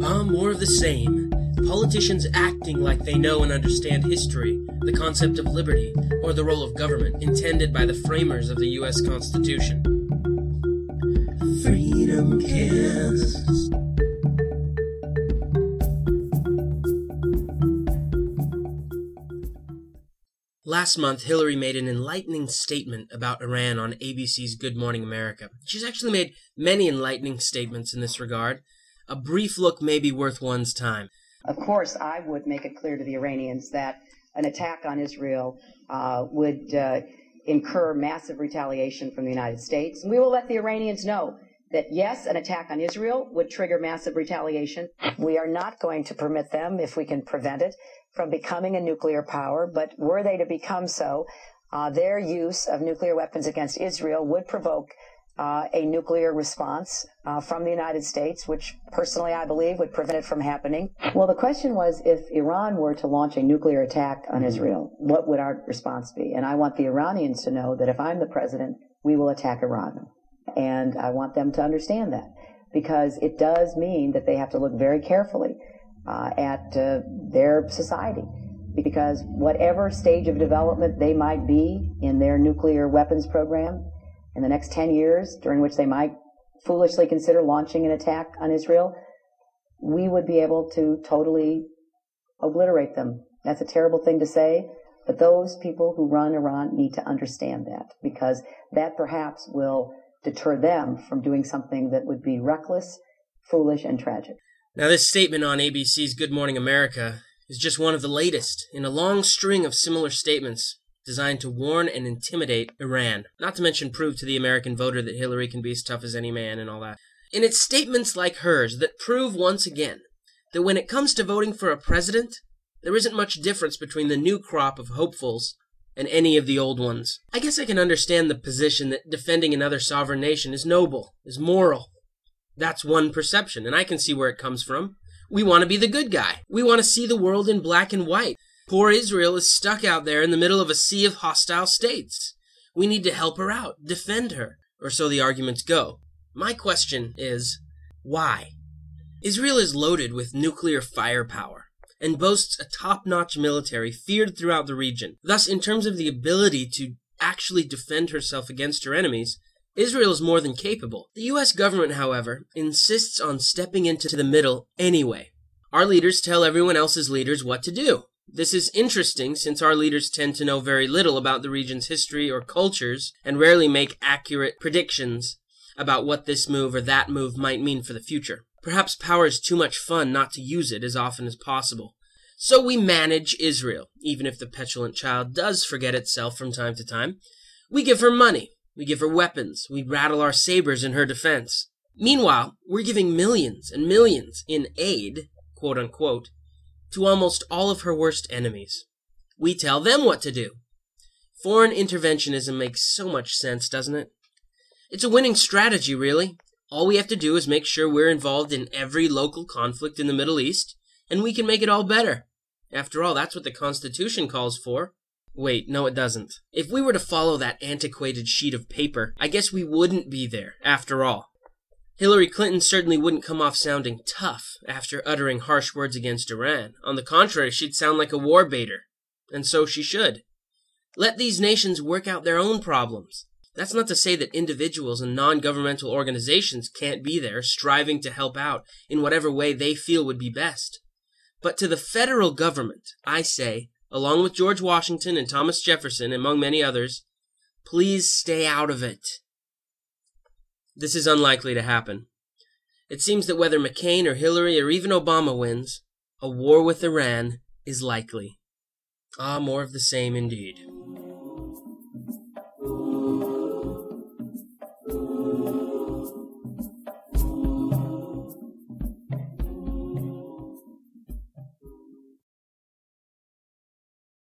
More of the same. Politicians acting like they know and understand history, the concept of liberty, or the role of government intended by the framers of the U.S. Constitution. Freedom Cast. Last month, Hillary made an enlightening statement about Iran on ABC's Good Morning America. She's actually made many enlightening statements in this regard. A brief look may be worth one's time. Of course, I would make it clear to the Iranians that an attack on Israel would incur massive retaliation from the United States. And we will let the Iranians know that, yes, an attack on Israel would trigger massive retaliation. We are not going to permit them, if we can prevent it, from becoming a nuclear power. But were they to become so, their use of nuclear weapons against Israel would provoke a nuclear response from the United States, which personally I believe would prevent it from happening. Well, the question was, if Iran were to launch a nuclear attack on Israel, what would our response be? And I want the Iranians to know that if I'm the president, we will attack Iran. And I want them to understand that, because it does mean that they have to look very carefully at their society. Because whatever stage of development they might be in their nuclear weapons program, in the next 10 years, during which they might foolishly consider launching an attack on Israel, we would be able to totally obliterate them. That's a terrible thing to say, but those people who run Iran need to understand that, because that perhaps will deter them from doing something that would be reckless, foolish, and tragic. Now, this statement on ABC's Good Morning America is just one of the latest in a long string of similar statements designed to warn and intimidate Iran, not to mention prove to the American voter that Hillary can be as tough as any man and all that. And it's statements like hers that prove once again that when it comes to voting for a president, there isn't much difference between the new crop of hopefuls and any of the old ones. I guess I can understand the position that defending another sovereign nation is noble, is moral. That's one perception, and I can see where it comes from. We want to be the good guy. We want to see the world in black and white. Poor Israel is stuck out there in the middle of a sea of hostile states. We need to help her out, defend her, or so the arguments go. My question is, why? Israel is loaded with nuclear firepower and boasts a top-notch military feared throughout the region. Thus, in terms of the ability to actually defend herself against her enemies, Israel is more than capable. The U.S. government, however, insists on stepping into the middle anyway. Our leaders tell everyone else's leaders what to do. This is interesting since our leaders tend to know very little about the region's history or cultures and rarely make accurate predictions about what this move or that move might mean for the future. Perhaps power is too much fun not to use it as often as possible. So we manage Israel, even if the petulant child does forget itself from time to time. We give her money. We give her weapons. We rattle our sabers in her defense. Meanwhile, we're giving millions and millions in aid, quote unquote, to almost all of her worst enemies. We tell them what to do. Foreign interventionism makes so much sense, doesn't it? It's a winning strategy, really. All we have to do is make sure we're involved in every local conflict in the Middle East, and we can make it all better. After all, that's what the Constitution calls for. Wait, no it doesn't. If we were to follow that antiquated sheet of paper, I guess we wouldn't be there, after all. Hillary Clinton certainly wouldn't come off sounding tough after uttering harsh words against Iran. On the contrary, she'd sound like a war baiter. And so she should. Let these nations work out their own problems. That's not to say that individuals and non-governmental organizations can't be there, striving to help out in whatever way they feel would be best. But to the federal government, I say, along with George Washington and Thomas Jefferson, among many others, please stay out of it. This is unlikely to happen. It seems that whether McCain or Hillary or even Obama wins, a war with Iran is likely. More of the same indeed.